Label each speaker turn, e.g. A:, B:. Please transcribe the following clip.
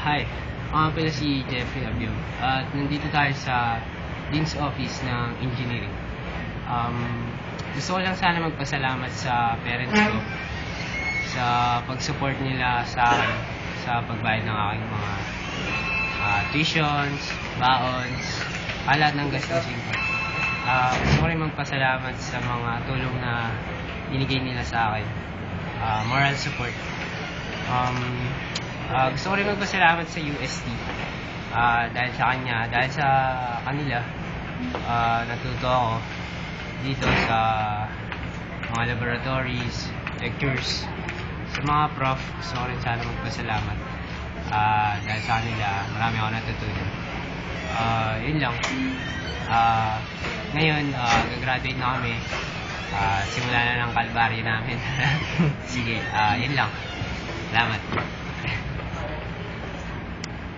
A: Hi, ako pala si Jeffrey Abyo at nandito tayo sa Dean's Office ng Engineering. Gusto ko lang sana magpasalamat sa parents ko sa pag-support nila sa akin sa pagbayad ng aking mga tuitions, baons, lahat ng gastusin ko. Gusto ko rin magpasalamat sa mga tulong na binigay nila sa akin, moral support. Gusto ko rin magpasalamat sa UST dahil sa kanila natuto ako dito sa mga laboratories, lectures, sa mga prof. Gusto ko rin sana magpasalamat dahil sa kanila marami ako natutunan. Yun lang. Ngayon gagraduate na kami, simula na ng kalbaryo namin. Sige, yun lang. Salamat.